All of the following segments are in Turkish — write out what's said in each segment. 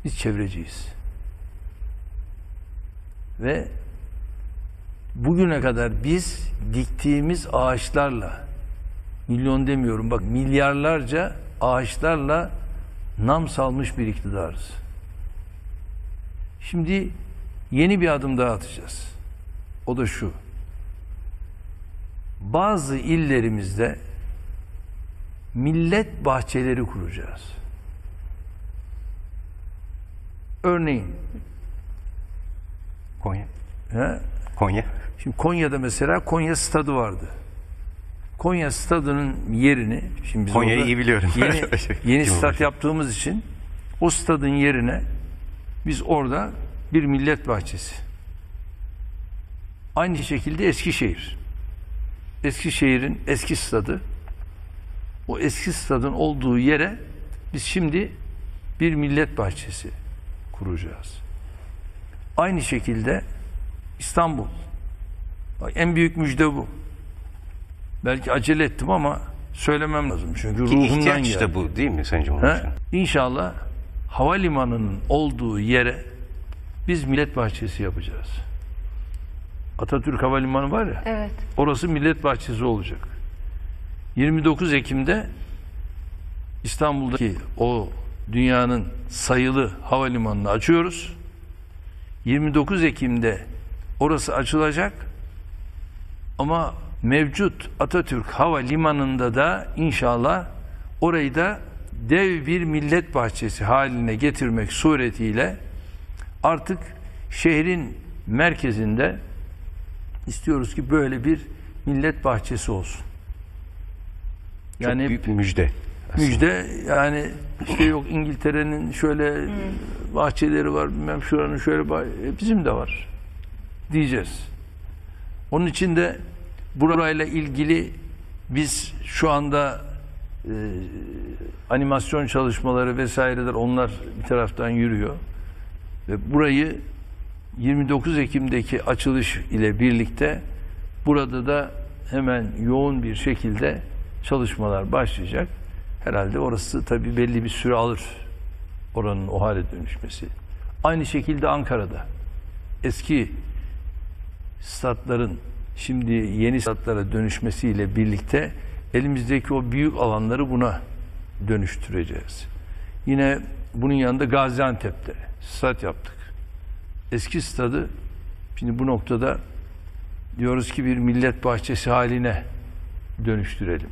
Biz çevreciyiz. Ve bugüne kadar biz diktiğimiz ağaçlarla, milyon demiyorum bak, milyarlarca ağaçlarla nam salmış bir iktidarız. Şimdi yeni bir adım daha atacağız. O da şu: bazı illerimizde millet bahçeleri kuracağız. Örneğin Konya. he? Konya. Şimdi Konya'da mesela Konya Stadı vardı. Konya Stadı'nın yerini, şimdi biz Konya'yı iyi biliyorum. Yeni stat yaptığımız için o stadın yerine biz orada bir millet bahçesi. Aynı şekilde Eskişehir. Eskişehir'in eski stadı, o eski stadın olduğu yere biz şimdi bir millet bahçesi kuracağız. Aynı şekilde İstanbul. Bak, en büyük müjde bu. Belki acele ettim ama söylemem lazım. Çünkü ruhumdan ihtiyaç geldi. da bu değil mi Sayın Cumhurbaşkanı? İnşallah havalimanının olduğu yere biz millet bahçesi yapacağız. Atatürk Havalimanı var ya, Evet. orası millet bahçesi olacak. 29 Ekim'de İstanbul'daki o dünyanın sayılı havalimanını açıyoruz. 29 Ekim'de orası açılacak ama mevcut Atatürk Havalimanı'nda da inşallah orayı da dev bir millet bahçesi haline getirmek suretiyle artık şehrin merkezinde istiyoruz ki böyle bir millet bahçesi olsun. Çok büyük bir müjde. Müjde yani, işte yok İngiltere'nin şöyle bahçeleri var, bilmem şuranın şöyle bizim de var diyeceğiz. Onun için de burayla ilgili biz şu anda animasyon çalışmaları vesaireler, onlar bir taraftan yürüyor. Ve burayı 29 Ekim'deki açılış ile birlikte burada da hemen yoğun bir şekilde çalışmalar başlayacak. Herhalde orası tabii belli bir süre alır, oranın o hale dönüşmesi. Aynı şekilde Ankara'da eski statların şimdi yeni statlara dönüşmesiyle birlikte elimizdeki o büyük alanları buna dönüştüreceğiz. Yine bunun yanında Gaziantep'te stat yaptık. Eski stadı şimdi bu noktada diyoruz ki bir millet bahçesi haline dönüştürelim.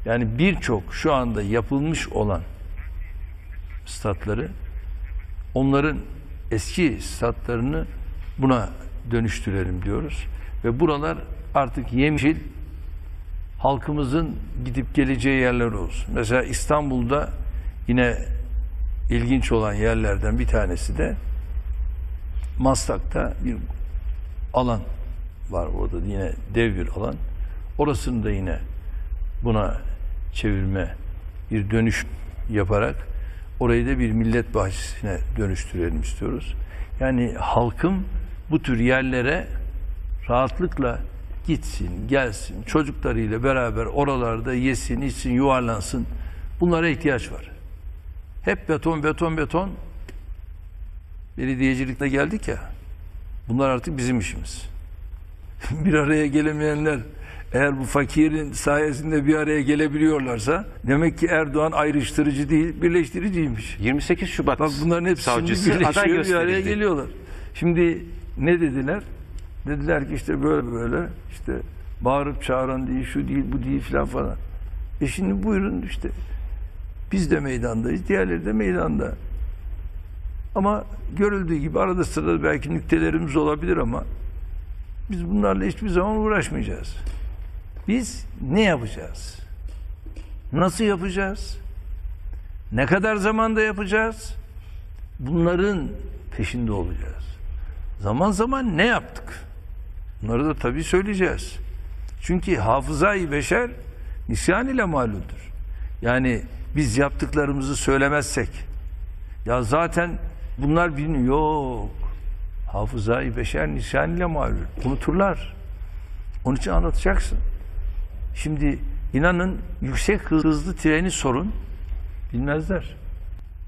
Yani birçok şu anda yapılmış olan statları, onların eski statlarını buna dönüştürelim diyoruz. Ve buralar artık yemyeşil, halkımızın gidip geleceği yerler olsun. Mesela İstanbul'da yine ilginç olan yerlerden bir tanesi de Maslak'ta bir alan var. Orada yine dev bir alan. Orasını da yine buna çevirme, bir dönüş yaparak orayı da bir millet bahçesine dönüştürelim istiyoruz. Yani halkım bu tür yerlere rahatlıkla gitsin, gelsin, çocuklarıyla beraber oralarda yesin, içsin, yuvarlansın. Bunlara ihtiyaç var. Hep beton, beton, beton. Belediyecilikte geldik ya, bunlar artık bizim işimiz. Bir araya gelemeyenler eğer bu fakirin sayesinde bir araya gelebiliyorlarsa demek ki Erdoğan ayrıştırıcı değil, birleştiriciymiş. 28 Şubat Bak bunların hepsi savcısı aday birleşiyor, bir gösterildi. araya geliyorlar. Şimdi ne dediler? Dediler ki işte böyle böyle, işte bağırıp çağıran değil, şu değil, bu değil falan. Şimdi buyurun işte, biz de meydandayız, diğerleri de meydanda. Ama görüldüğü gibi arada sırada belki nüktelerimiz olabilir ama biz bunlarla hiçbir zaman uğraşmayacağız. Biz ne yapacağız? Nasıl yapacağız? Ne kadar zamanda yapacağız? Bunların peşinde olacağız. Zaman zaman ne yaptık? Bunları da tabii söyleyeceğiz. Çünkü hafızayı beşer nisyan ile malumdur. Yani biz yaptıklarımızı söylemezsek, ya zaten bunlar bilmiyor. Yok. Hafızayı beşer nisyan ile malum. Unuturlar. Onun için anlatacaksın. Şimdi inanın yüksek hızlı treni sorun, bilmezler.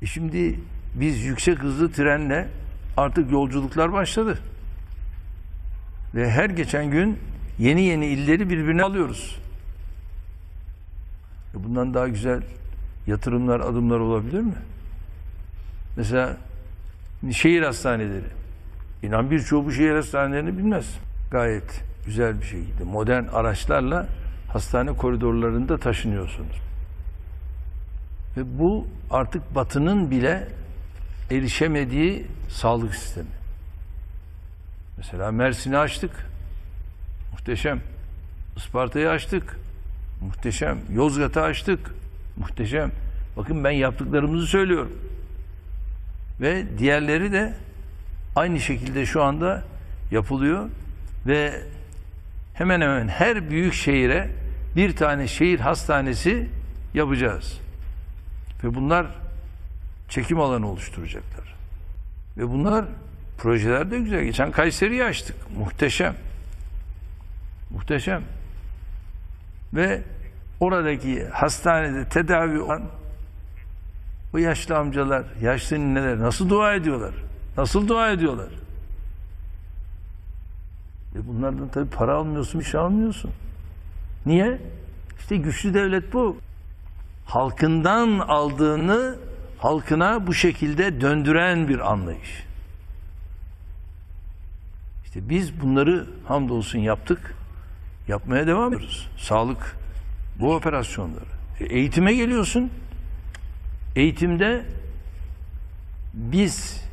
Şimdi biz yüksek hızlı trenle artık yolculuklar başladı. Ve her geçen gün yeni yeni illeri birbirine alıyoruz. Bundan daha güzel yatırımlar, adımlar olabilir mi? Mesela şehir hastaneleri. İnan birçoğu bu şehir hastanelerini bilmez. Gayet güzel bir şekilde modern araçlarla hastane koridorlarında taşınıyorsunuz. Ve bu artık Batı'nın bile erişemediği sağlık sistemi. Mesela Mersin'i açtık. Muhteşem. Isparta'yı açtık. Muhteşem. Yozgat'ı açtık. Muhteşem. Bakın ben yaptıklarımızı söylüyorum. Ve diğerleri de aynı şekilde şu anda yapılıyor ve hemen hemen her büyük şehire bir tane şehir hastanesi yapacağız. Ve bunlar çekim alanı oluşturacaklar. Ve bunlar projeler de güzel. Geçen Kayseri'yi açtık. Muhteşem. Muhteşem. Ve oradaki hastanede tedavi olan o yaşlı amcalar, yaşlı nineler nasıl dua ediyorlar? Nasıl dua ediyorlar? Bunlardan tabii para almıyorsun, bir şey almıyorsun. Niye? İşte güçlü devlet bu. Halkından aldığını halkına bu şekilde döndüren bir anlayış. İşte biz bunları hamdolsun yaptık. Yapmaya devam ediyoruz. Sağlık, bu operasyonları. Eğitime geliyorsun. Eğitimde biz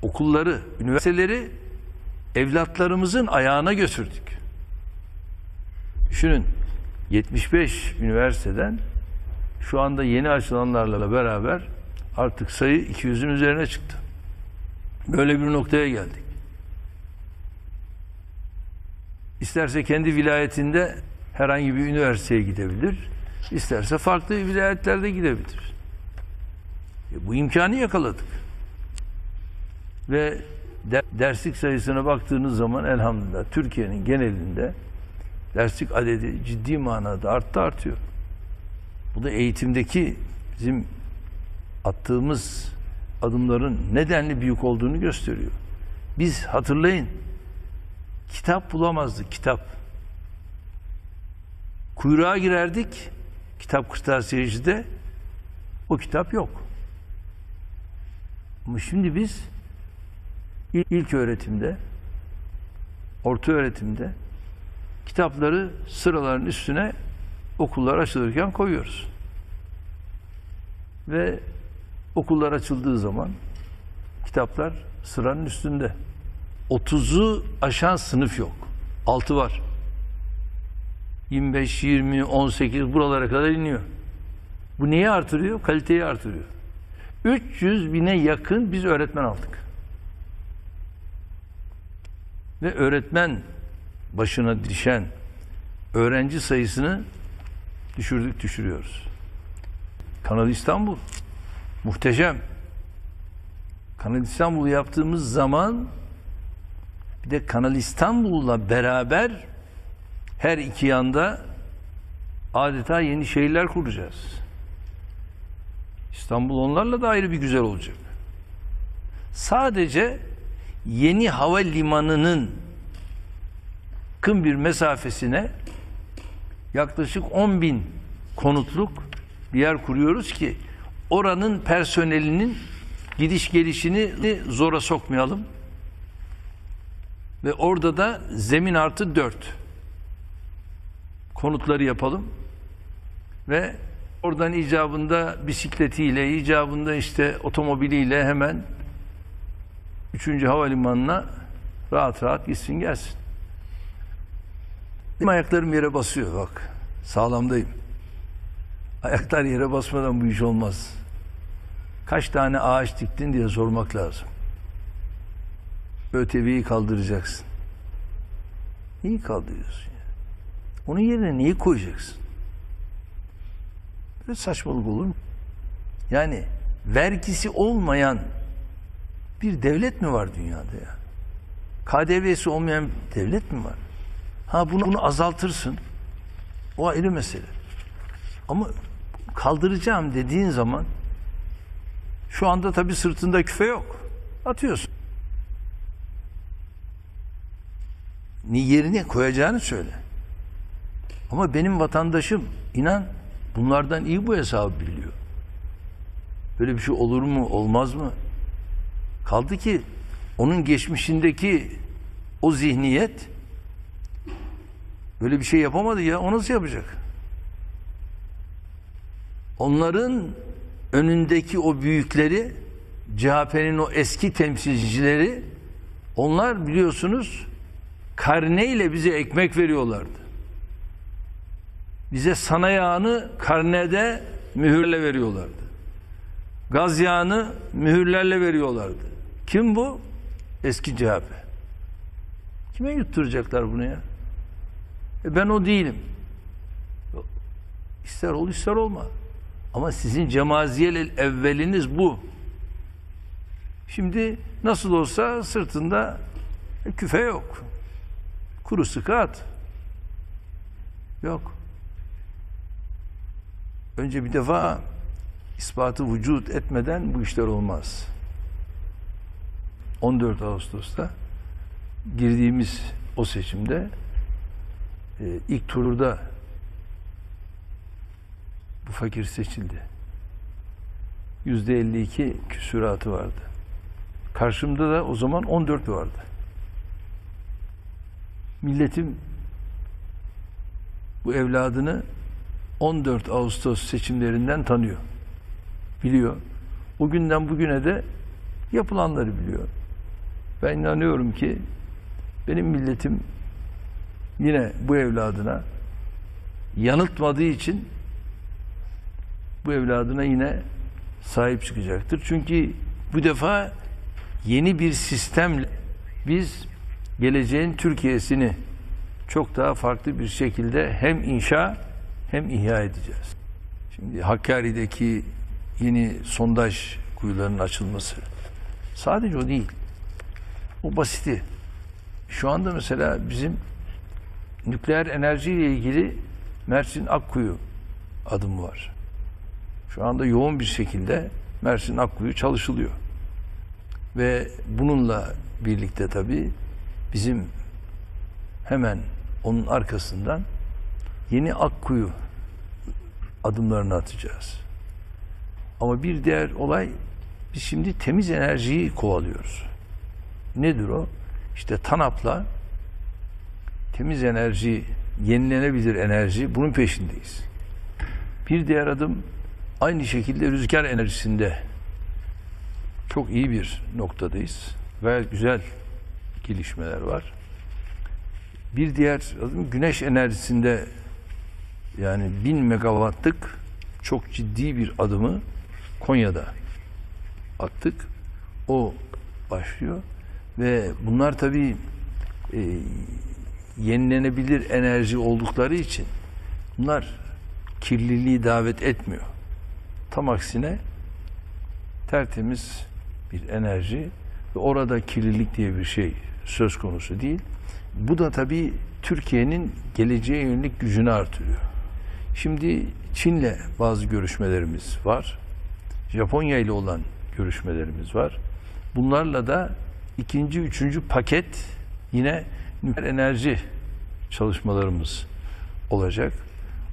okulları, üniversiteleri evlatlarımızın ayağına götürdük. Düşünün, 75 üniversiteden şu anda yeni açılanlarla beraber artık sayı 200'ün üzerine çıktı. Böyle bir noktaya geldik. İsterse kendi vilayetinde herhangi bir üniversiteye gidebilir, isterse farklı vilayetlerde gidebilir. Bu imkanı yakaladık. Ve derslik sayısına baktığınız zaman elhamdülillah Türkiye'nin genelinde derslik adedi ciddi manada artıyor. Bu da eğitimdeki bizim attığımız adımların nedenli büyük olduğunu gösteriyor. Biz hatırlayın, kitap bulamazdık, kitap. Kuyruğa girerdik, kitap kırtasiyecide, o kitap yok. Ama şimdi biz ilk öğretimde, orta öğretimde kitapları sıraların üstüne okullar açılırken koyuyoruz. Ve okullar açıldığı zaman kitaplar sıranın üstünde. 30'u aşan sınıf yok. 6 var. 25, 20, 18 buralara kadar iniyor. Bu neyi artırıyor? Kaliteyi artırıyor. 300 bine yakın biz öğretmen aldık. Ve öğretmen başına düşen öğrenci sayısını düşürüyoruz. Kanal İstanbul muhteşem. Kanal İstanbul'u yaptığımız zaman bir de Kanal İstanbul'la beraber her iki yanda adeta yeni şehirler kuracağız. İstanbul onlarla da ayrı bir güzel olacak. Sadece yeni havalimanının yakın bir mesafesine yaklaşık 10.000 konutluk bir yer kuruyoruz ki oranın personelinin gidiş gelişini zora sokmayalım. Ve orada da zemin artı 4 konutları yapalım. Ve oradan icabında bisikletiyle, icabında işte otomobiliyle hemen 3. havalimanına rahat rahat gitsin gelsin. Benim ayaklarım yere basıyor bak. Sağlamdayım. Ayaklar yere basmadan bu iş olmaz. Kaç tane ağaç diktin diye sormak lazım. ÖTV'yi kaldıracaksın. Neyi kaldırıyorsun ya? Onun yerine neyi koyacaksın? Böyle saçmalık olur mu? Yani vergisi olmayan bir devlet mi var dünyada ya? KDV'si olmayan bir devlet mi var? Ha bunu azaltırsın. O ayrı mesele. Ama kaldıracağım dediğin zaman Şu anda tabii sırtında küfe yok. Atıyorsun. Yerine koyacağını söyle. Ama benim vatandaşım inan bunlardan iyi bu hesabı biliyor. Böyle bir şey olur mu, olmaz mı? Kaldı ki onun geçmişindeki o zihniyet böyle bir şey yapamadı ya. O nasıl yapacak? Onların önündeki o büyükleri, CHP'nin o eski temsilcileri, onlar biliyorsunuz karneyle bize ekmek veriyorlardı. Bize sana yağını karnede mühürle veriyorlardı. Gaz yağını mühürlerle veriyorlardı. Kim bu? Eski CHP. Kime yutturacaklar bunu ya? Ben o değilim. İster ol ister olma. Ama sizin cemaziyel evveliniz bu. Şimdi nasıl olsa sırtında küfe yok. Kuru sıkı at. Yok. Önce bir defa ispatı vücut etmeden bu işler olmaz. 14 Ağustos'ta girdiğimiz o seçimde ilk turda bu fakir seçildi. %52 küsuratı vardı. Karşımda da o zaman 14 vardı. Milletim bu evladını 14 Ağustos seçimlerinden tanıyor. Biliyor. O günden bugüne de yapılanları biliyor. Ben inanıyorum ki benim milletim yine bu evladına yanıltmadığı için bu evladına yine sahip çıkacaktır. Çünkü bu defa yeni bir sistemle biz geleceğin Türkiye'sini çok daha farklı bir şekilde hem inşa hem ihya edeceğiz. Şimdi Hakkari'deki yeni sondaj kuyularının açılması sadece o değil. O basiti. Şu anda mesela bizim nükleer enerjiyle ilgili Mersin Akkuyu adımı var. Şu anda yoğun bir şekilde Mersin Akkuyu çalışılıyor. Ve bununla birlikte tabii bizim hemen onun arkasından yeni Akkuyu adımlarını atacağız. Ama bir diğer olay, biz şimdi temiz enerjiyi kovalıyoruz. Nedir o? İşte TANAP'la temiz enerji, yenilenebilir enerji, bunun peşindeyiz. Bir diğer adım aynı şekilde rüzgar enerjisinde çok iyi bir noktadayız. Gayet güzel gelişmeler var. Bir diğer adım güneş enerjisinde, yani 1000 megawattlık çok ciddi bir adımı Konya'da attık. O başlıyor ve bunlar tabii yenilenebilir enerji oldukları için bunlar kirliliği davet etmiyor. Tam aksine tertemiz bir enerji ve orada kirlilik diye bir şey söz konusu değil. Bu da tabii Türkiye'nin geleceğe yönelik gücünü artırıyor. Şimdi Çin'le bazı görüşmelerimiz var. Japonya ile olan görüşmelerimiz var. Bunlarla da ikinci, üçüncü paket yine nükleer enerji çalışmalarımız olacak.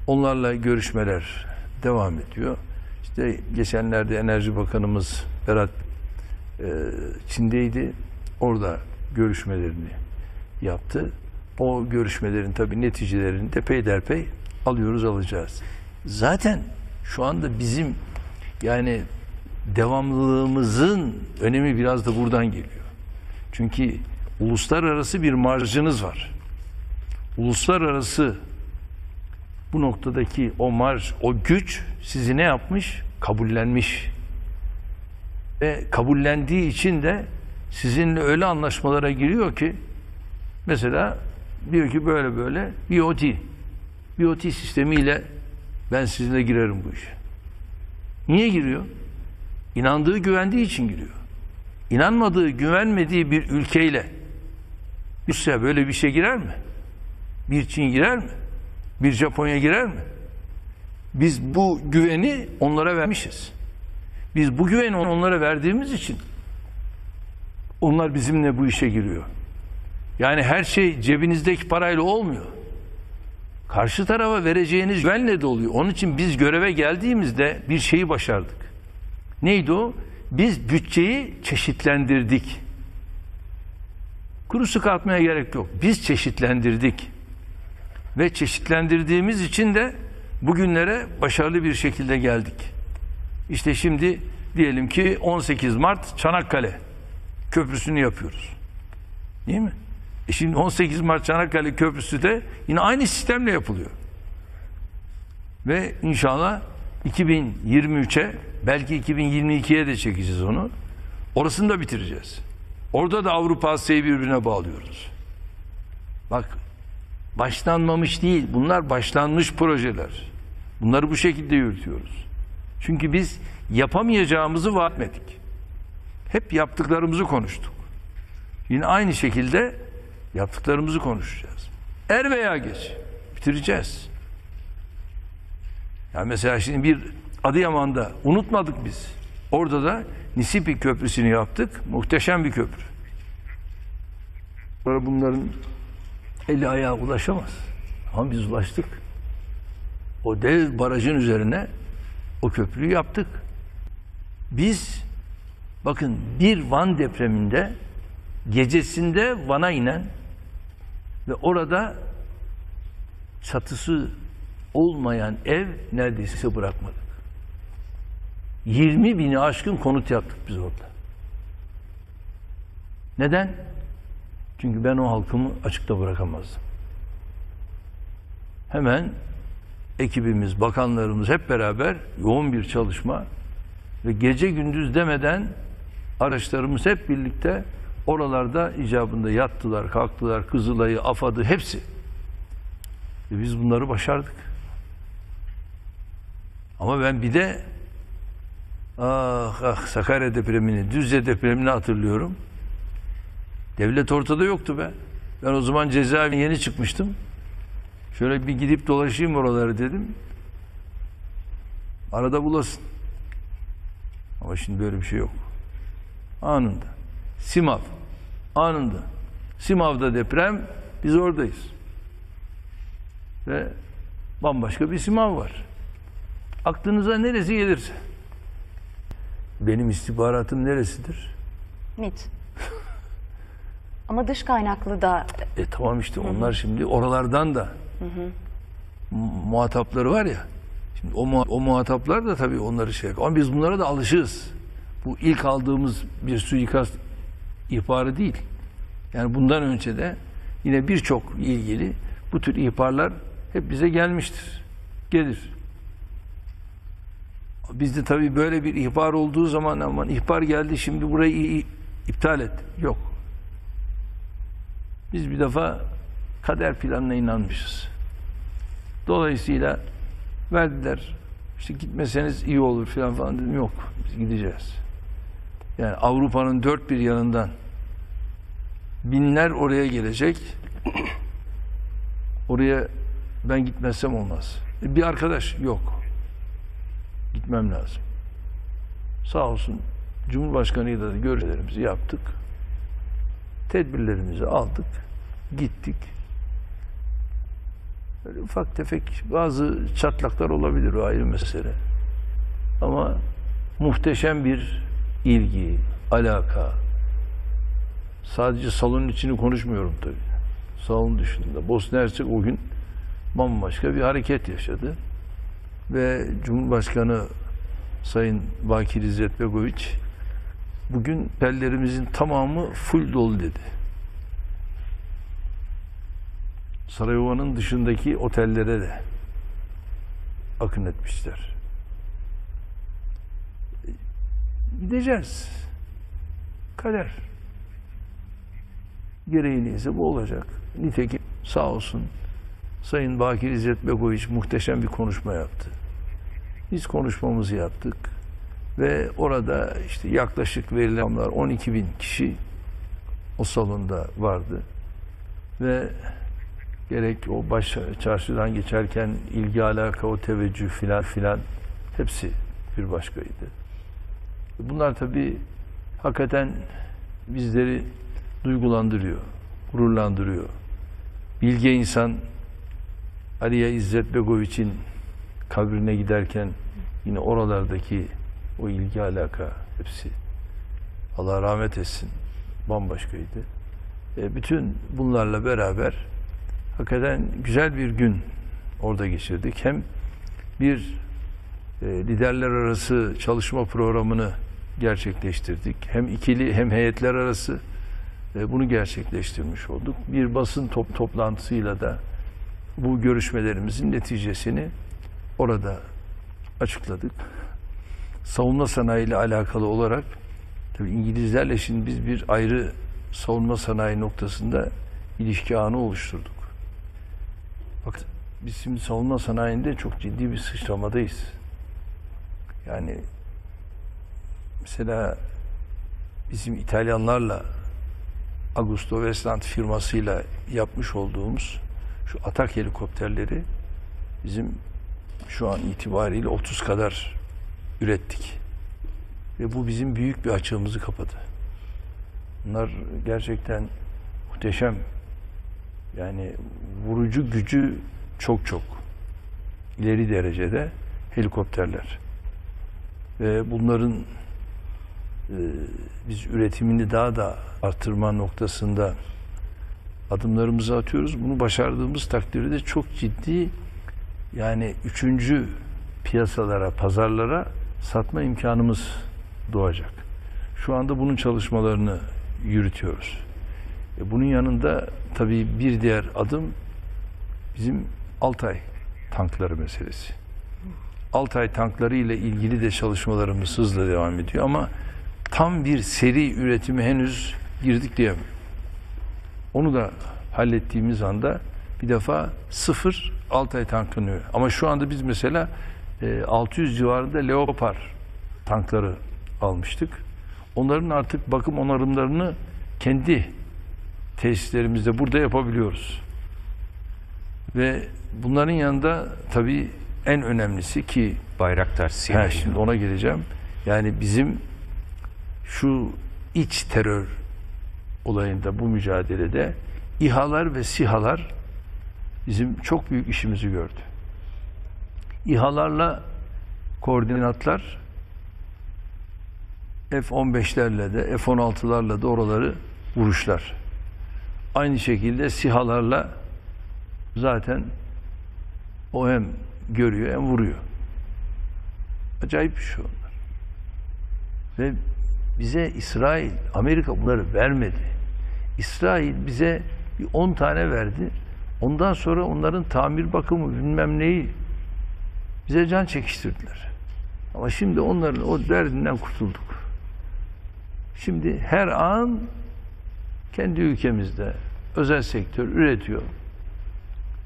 Onlarla görüşmeler devam ediyor. İşte geçenlerde Enerji Bakanımız Berat Çin'deydi. Orada görüşmelerini yaptı. O görüşmelerin tabii neticelerini de peyderpey alıyoruz, alacağız. Zaten şu anda bizim yani devamlılığımızın önemi biraz da buradan geliyor. Çünkü uluslararası bir marjınız var. Uluslararası bu noktadaki o marj, o güç sizi ne yapmış? Kabullenmiş. Ve kabullendiği için de sizinle öyle anlaşmalara giriyor ki mesela diyor ki böyle böyle BOT sistemiyle ben sizinle girerim bu işe. Niye giriyor? İnandığı, güvendiği için giriyor. İnanmadığı, güvenmediği bir ülkeyle Rusya böyle bir şey girer mi? Bir Çin girer mi? Bir Japonya girer mi? Biz bu güveni onlara vermişiz. Biz bu güveni onlara verdiğimiz için onlar bizimle bu işe giriyor. Yani her şey cebinizdeki parayla olmuyor. Karşı tarafa vereceğiniz güvenle de oluyor. Onun için biz göreve geldiğimizde bir şeyi başardık. Neydi o? Biz bütçeyi çeşitlendirdik. Kuru sıkı atmaya gerek yok. Biz çeşitlendirdik. Ve çeşitlendirdiğimiz için de bugünlere başarılı bir şekilde geldik. İşte şimdi diyelim ki 18 Mart Çanakkale Köprüsü'nü yapıyoruz. Değil mi? Şimdi 18 Mart Çanakkale Köprüsü de yine aynı sistemle yapılıyor. Ve inşallah 2023'e belki 2022'ye de çekeceğiz onu. Orasını da bitireceğiz. Orada da Avrupa Asya'yı birbirine bağlıyoruz. Bak, başlanmamış değil. Bunlar başlanmış projeler. Bunları bu şekilde yürütüyoruz. Çünkü biz yapamayacağımızı vaat etmedik. Hep yaptıklarımızı konuştuk. Yine aynı şekilde yaptıklarımızı konuşacağız. Er veya geç bitireceğiz. Yani mesela şimdi bir Adıyaman'da unutmadık biz. Orada da Nisipi Köprüsü'nü yaptık. Muhteşem bir köprü. Sonra bunların eli ayağı ulaşamaz. Ama biz ulaştık. O dev barajın üzerine o köprüyü yaptık. Biz bakın bir Van depreminde gecesinde Van'a inen ve orada çatısı olmayan ev neredeyse bırakmadık. 20 bini aşkın konut yaptık biz orada. Neden? Çünkü ben o halkımı açıkta bırakamazdım. Hemen ekibimiz, bakanlarımız hep beraber yoğun bir çalışma ve gece gündüz demeden araçlarımız hep birlikte oralarda icabında yattılar, kalktılar, Kızılay'ı, AFAD'ı hepsi. Ve biz bunları başardık. Ama ben bir de Sakarya depremini, Düzce depremini hatırlıyorum. Devlet ortada yoktu be. Ben o zaman cezaevine yeni çıkmıştım. Şöyle bir gidip dolaşayım oraları dedim. Arada bulasın. Ama şimdi böyle bir şey yok. Anında. Simav. Anında. Simav'da deprem, biz oradayız. Ve bambaşka bir Simav var. Aklınıza neresi gelirse. Benim istihbaratım neresidir? MİT. Ama dış kaynaklı da... Tamam işte onlar şimdi oralardan da muhatapları var ya. Şimdi o muhataplar da tabii onları şey yapıyor. Ama biz bunlara da alışığız. Bu ilk aldığımız bir suikast ihbarı değil. Yani bundan önce de yine birçok ilgili bu tür ihbarlar hep bize gelmiştir. Gelir. Bizde tabii böyle bir ihbar olduğu zaman aman ihbar geldi şimdi burayı iptal et. Yok. Biz bir defa kader planına inanmışız. Dolayısıyla verdiler. İşte gitmeseniz iyi olur falan dedim. Yok. Biz gideceğiz. Yani Avrupa'nın dört bir yanından binler oraya gelecek. Oraya ben gitmezsem olmaz. Bir arkadaş yok. Gitmem lazım. Sağ olsun Cumhurbaşkanı'yla da görüşmelerimizi yaptık. Tedbirlerimizi aldık. Gittik. Böyle ufak tefek bazı çatlaklar olabilir, o ayrı mesele. Ama muhteşem bir ilgi, alaka. Sadece salonun içini konuşmuyorum tabii. Salonun dışında. Bosna Hersek o gün bambaşka bir hareket yaşadı. Ve Cumhurbaşkanı Sayın Bakir İzzet Begoviç bugün otellerimizin tamamı full dolu dedi. Sarayova'nın dışındaki otellere de akın etmişler. Gideceğiz. Kader. Gereği neyse bu olacak. Nitekim sağ olsun Sayın Bakir İzzet Begoviç muhteşem bir konuşma yaptı. Biz konuşmamızı yaptık ve orada işte yaklaşık verilen 12.000 kişi o salonda vardı ve gerek o baş çarşıdan geçerken ilgi alaka, o teveccüh filan hepsi bir başkaydı. Bunlar tabii hakikaten bizleri duygulandırıyor, gururlandırıyor. Bilge insan Aliya İzzet Begoviç'in kabrine giderken yine oralardaki o ilgi alaka hepsi, Allah rahmet etsin, bambaşkaydı. Bütün bunlarla beraber hakikaten güzel bir gün orada geçirdik. Hem bir liderler arası çalışma programını gerçekleştirdik. Hem ikili hem heyetler arası bunu gerçekleştirmiş olduk. Bir basın toplantısıyla da bu görüşmelerimizin neticesini orada açıkladık. Savunma sanayi ile alakalı olarak tabii İngilizlerle şimdi biz bir ayrı savunma sanayi noktasında ilişki ağını oluşturduk. Bak biz şimdi savunma sanayinde çok ciddi bir sıçramadayız. Yani mesela bizim İtalyanlarla Augusto Westland firmasıyla yapmış olduğumuz şu atak helikopterleri bizim şu an itibariyle 30 kadar ürettik. Ve bu bizim büyük bir açığımızı kapadı. Bunlar gerçekten muhteşem. Yani vurucu gücü çok ileri derecede helikopterler. Ve bunların biz üretimini daha da artırma noktasında adımlarımızı atıyoruz. Bunu başardığımız takdirde çok ciddi, yani üçüncü piyasalara, pazarlara satma imkanımız doğacak. Şu anda bunun çalışmalarını yürütüyoruz. Bunun yanında tabii bir diğer adım bizim Altay tankları meselesi. Altay tankları ile ilgili de çalışmalarımız hızla devam ediyor ama tam bir seri üretimi henüz girdik diyemem. Onu da hallettiğimiz anda bir defa 0 Altay tankını, ama şu anda biz mesela 600 civarında Leopard tankları almıştık. Onların artık bakım onarımlarını kendi tesislerimizde burada yapabiliyoruz. Ve bunların yanında tabii en önemlisi ki Bayraktar SİHA. Şimdi ona geleceğim. Yani bizim şu iç terör olayında, bu mücadelede İHA'lar ve SİHA'lar bizim çok büyük işimizi gördü. İHA'larla koordinatlar F-15'lerle de F-16'larla da oraları vuruşlar. Aynı şekilde SİHA'larla zaten o hem görüyor hem vuruyor. Acayip bir şey onlar. Ve bize İsrail, Amerika bunları vermedi. İsrail bize bir 10 tane verdi. Ondan sonra onların tamir bakımı bilmem neyi bize can çekiştirdiler. Ama şimdi onların o derdinden kurtulduk. Şimdi her an kendi ülkemizde özel sektör üretiyor.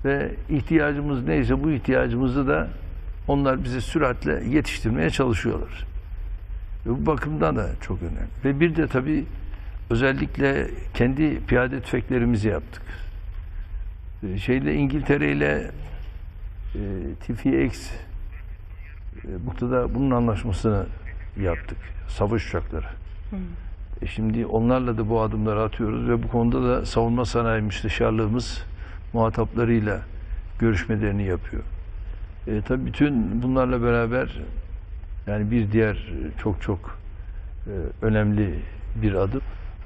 Ve ihtiyacımız neyse bu ihtiyacımızı da onlar bize süratle yetiştirmeye çalışıyorlar. Ve bu bakımdan da çok önemli. Ve bir de tabii özellikle kendi piyade tüfeklerimizi yaptık. İngiltere ile TFX bunun anlaşmasını yaptık. Savaş uçakları. Şimdi onlarla da bu adımları atıyoruz ve bu konuda da savunma sanayi müsteşarlığımız muhataplarıyla görüşmelerini yapıyor. Tabii bütün bunlarla beraber yani bir diğer çok önemli bir adım.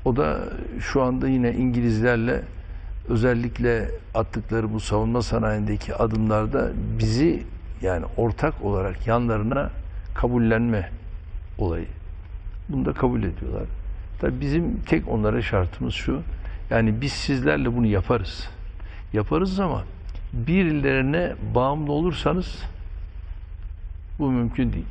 O da şu anda yine İngilizlerle özellikle attıkları bu savunma sanayindeki adımlarda bizi yani ortak olarak yanlarına kabullenme olayı. Bunu da kabul ediyorlar. Tabii bizim tek onlara şartımız şu. Yani biz sizlerle bunu yaparız. Yaparız ama birilerine bağımlı olursanız bu mümkün değil.